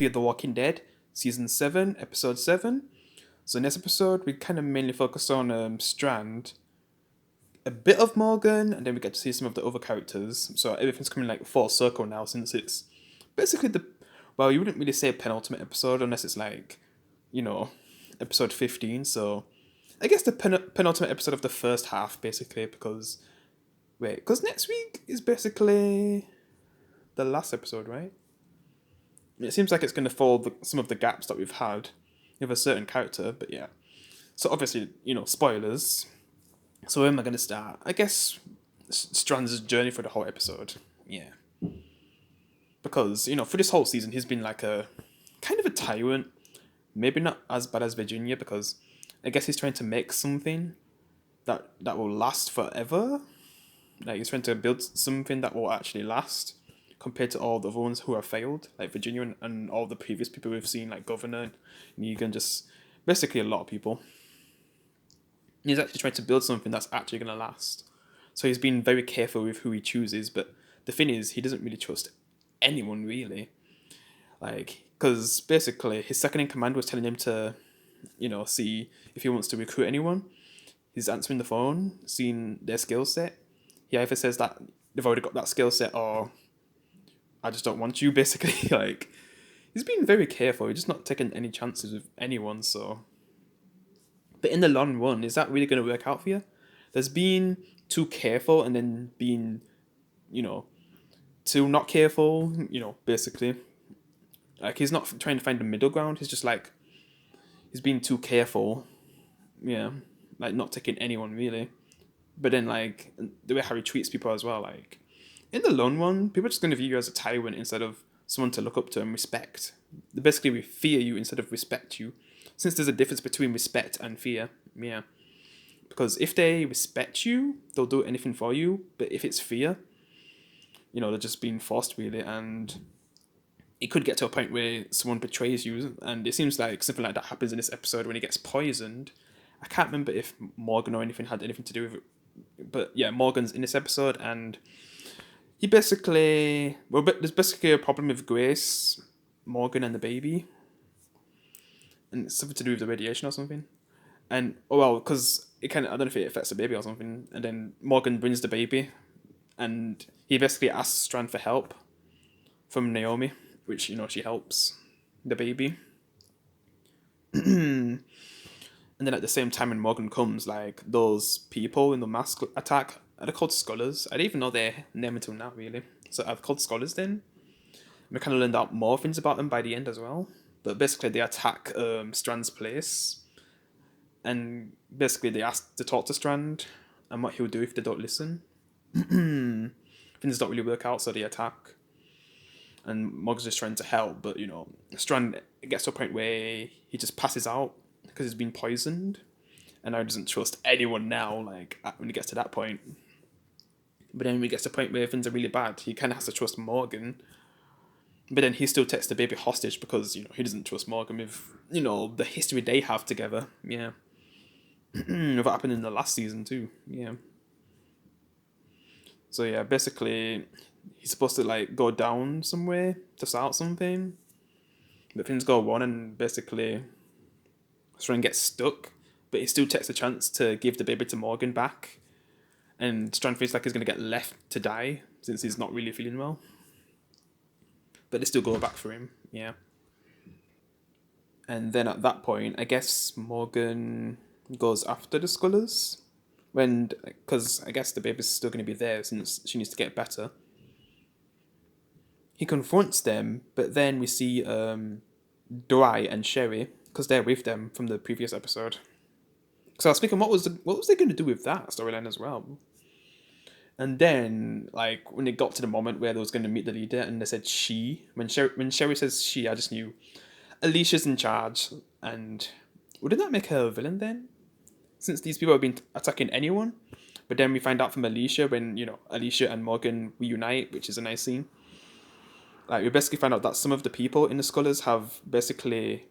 Fear the Walking Dead, Season 7, Episode 7. So in this episode, we kind of mainly focus on Strand, a bit of Morgan, and then we get to see some of the other characters. So everything's coming like full circle now since it's basically well, you wouldn't really say penultimate episode unless it's like, you know, episode 15. So I guess the penultimate episode of the first half, basically, because next week is basically the last episode, right? It seems like it's going to follow some of the gaps that we've had with a certain character, but yeah. So obviously, spoilers. So where am I going to start? I guess Strand's journey for the whole episode. Yeah. Because, for this whole season, he's been like a kind of a tyrant. Maybe not as bad as Virginia, because I guess he's trying to make something that will last forever. Like, he's trying to build something that will actually last compared to all the other ones who have failed, like Virginia and all the previous people we've seen, like Governor, Negan, just basically a lot of people. He's actually trying to build something that's actually going to last. So he's been very careful with who he chooses, but the thing is, he doesn't really trust anyone, really. Like, because basically, his second in command was telling him to, see if he wants to recruit anyone. He's answering the phone, seeing their skill set. He either says that they've already got that skill set, or I just don't want you, basically. Like, he's been very careful. He's just not taking any chances with anyone, so. But in the long run, is that really going to work out for you? There's being too careful and then being, too not careful, basically. Like, he's not trying to find the middle ground. He's just like, he's being too careful. Yeah. Like, not taking anyone, really. But then, like, the way Harry treats people as well, like, in the long run, people are just going to view you as a tyrant instead of someone to look up to and respect. They basically fear you instead of respect you. Since there's a difference between respect and fear, yeah. Because if they respect you, they'll do anything for you. But if it's fear, they're just being forced, really. And it could get to a point where someone betrays you. And it seems like something like that happens in this episode when he gets poisoned. I can't remember if Morgan or anything had anything to do with it. But yeah, Morgan's in this episode, and he basically, there's basically a problem with Grace, Morgan, and the baby, and it's something to do with the radiation or something. And because I don't know if it affects the baby or something. And then Morgan brings the baby, and he basically asks Strand for help from Naomi, which she helps the baby. And then at the same time, when Morgan comes, like, those people in the mask attack, are they called scholars? I didn't even know their name until now, really. So are they called scholars then? We kind of learned out more things about them by the end as well. But basically, they attack Strand's place. And basically, they ask to talk to Strand and what he'll do if they don't listen. Things don't really work out, so they attack. And Morgan's just trying to help, but, Strand gets to a point where he just passes out because he's been poisoned. And now he doesn't trust anyone now, like, when he gets to that point. But then when he gets to the point where things are really bad, he kind of has to trust Morgan. But then he still takes the baby hostage because, he doesn't trust Morgan with, the history they have together. Yeah. What happened in the last season too. Yeah. So yeah, basically, he's supposed to, like, go down somewhere to start something. But things go wrong, and basically Strand gets stuck. But he still takes a chance to give the baby to Morgan back. And Strand feels like he's going to get left to die since he's not really feeling well. But they still go back for him, yeah. And then at that point, I guess Morgan goes after the scholars. Because I guess the baby's still going to be there since she needs to get better. He confronts them, but then we see Dwight and Sherry, because they're with them from the previous episode. So I was thinking, what was they going to do with that storyline as well? And then, like, when it got to the moment where they was going to meet the leader, and they said she, when Sherry says she, I just knew Alicia's in charge. And wouldn't that make her a villain then? Since these people have been attacking anyone. But then we find out from Alicia when, Alicia and Morgan reunite, which is a nice scene. Like, we basically find out that some of the people in the scholars have basically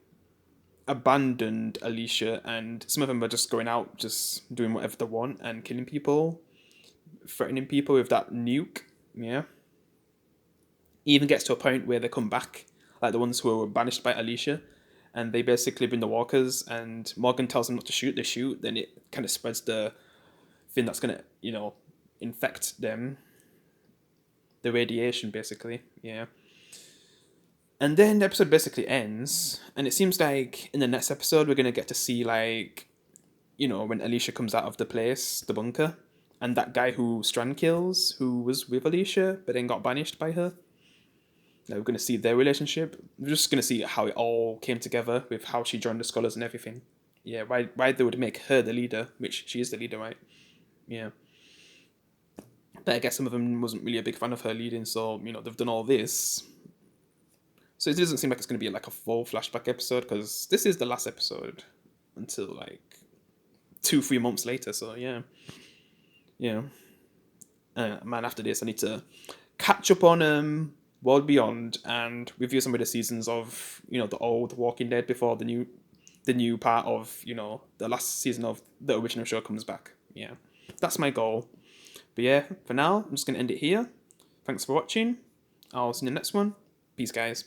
abandoned Alicia, and some of them are just going out, just doing whatever they want and killing people, threatening people with that nuke. Yeah. It even gets to a point where they come back like the ones who were banished by Alicia, and they basically bring the walkers. And Morgan tells them not to shoot. They shoot, then it kind of spreads the thing that's gonna infect them. The radiation, basically, yeah. And then the episode basically ends, and it seems like in the next episode we're gonna get to see like, when Alicia comes out of the place, the bunker, and that guy who Strand kills, who was with Alicia but then got banished by her. Now we're gonna see their relationship. We're just gonna see how it all came together with how she joined the Scholars and everything. Yeah, why they would make her the leader, which she is the leader, right? Yeah. But I guess some of them wasn't really a big fan of her leading, so they've done all this. So it doesn't seem like it's going to be like a full flashback episode, because this is the last episode until like 2-3 months later. So yeah. Man, after this I need to catch up on World Beyond and review some of the seasons of the old Walking Dead before the new part of the last season of the original show comes back. Yeah, that's my goal. But yeah, for now I'm just going to end it here. Thanks for watching. I'll see you in the next one. Peace, guys.